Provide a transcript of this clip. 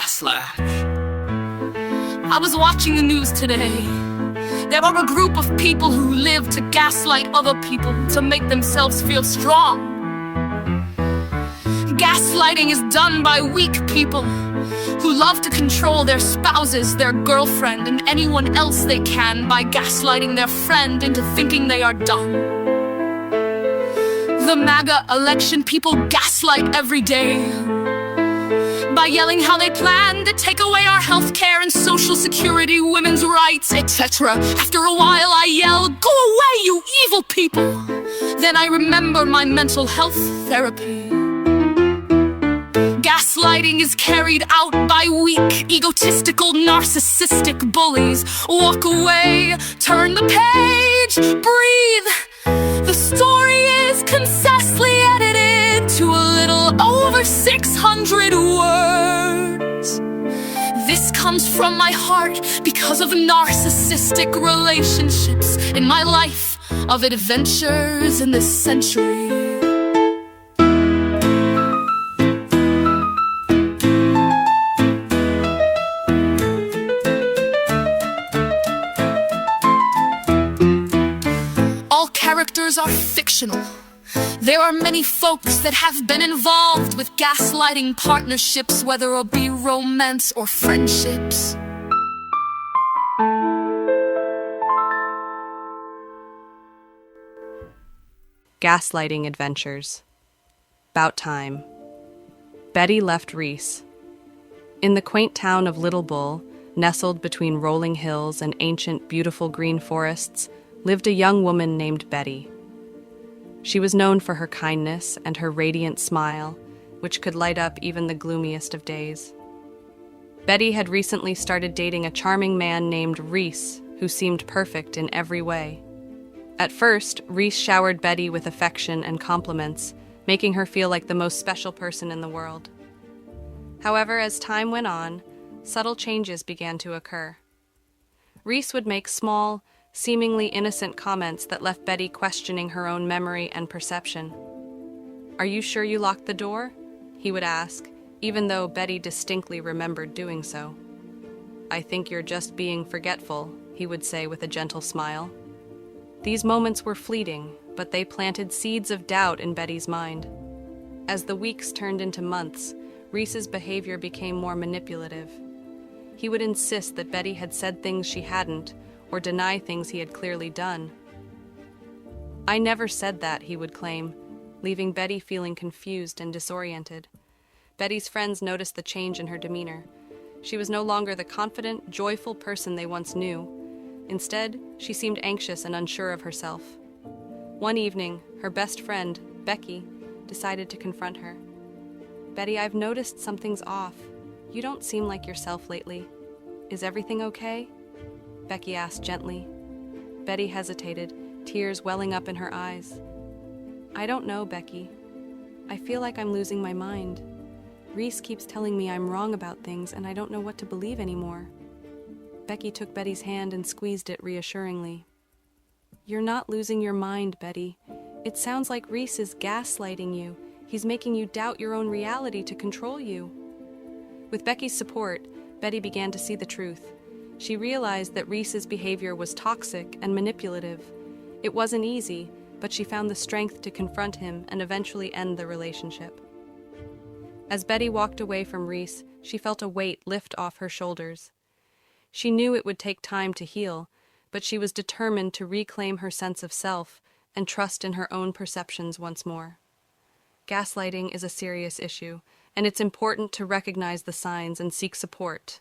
gaslight. I was watching the news today. There are a group of people who live to gaslight other people to make themselves feel strong. Gaslighting is done by weak people who love to control their spouses, their girlfriend, and anyone else they can by gaslighting their friend into thinking they are dumb. The MAGA election people gaslight every day by yelling how they plan to take away our health care and social security, women's rights, etc. After a while I yell, "Go away, you evil people!" Then I remember my mental health therapy. Gaslighting is carried out by weak, egotistical, narcissistic bullies. Walk away, turn the page, breathe. The story is concisely edited to a little over 600 words. This comes from my heart because of narcissistic relationships in my life of adventures in this century. Characters are fictional. There are many folks that have been involved with gaslighting partnerships, whether it be romance or friendships. Gaslighting adventures. Bout time. Betty left Reese. In the quaint town of Little Bull, nestled between rolling hills and ancient, beautiful green forests, lived a young woman named Betty. She was known for her kindness and her radiant smile, which could light up even the gloomiest of days. Betty had recently started dating a charming man named Reese, who seemed perfect in every way. At first, Reese showered Betty with affection and compliments, making her feel like the most special person in the world. However, as time went on, subtle changes began to occur. Reese would make small, seemingly innocent comments that left Betty questioning her own memory and perception. "Are you sure you locked the door?" he would ask, even though Betty distinctly remembered doing so. "I think you're just being forgetful," he would say with a gentle smile. These moments were fleeting, but they planted seeds of doubt in Betty's mind. As the weeks turned into months, Reese's behavior became more manipulative. He would insist that Betty had said things she hadn't, or deny things he had clearly done. "I never said that," he would claim, leaving Betty feeling confused and disoriented. Betty's friends noticed the change in her demeanor. She was no longer the confident, joyful person they once knew. Instead, she seemed anxious and unsure of herself. One evening, her best friend, Becky, decided to confront her. "Betty, I've noticed something's off. You don't seem like yourself lately. Is everything okay?" Becky asked gently. Betty hesitated, tears welling up in her eyes. "I don't know, Becky. I feel like I'm losing my mind. Reese keeps telling me I'm wrong about things and I don't know what to believe anymore." Becky took Betty's hand and squeezed it reassuringly. "You're not losing your mind, Betty. It sounds like Reese is gaslighting you. He's making you doubt your own reality to control you." With Becky's support, Betty began to see the truth. She realized that Reese's behavior was toxic and manipulative. It wasn't easy, but she found the strength to confront him and eventually end the relationship. As Betty walked away from Reese, she felt a weight lift off her shoulders. She knew it would take time to heal, but she was determined to reclaim her sense of self and trust in her own perceptions once more. Gaslighting is a serious issue, and it's important to recognize the signs and seek support.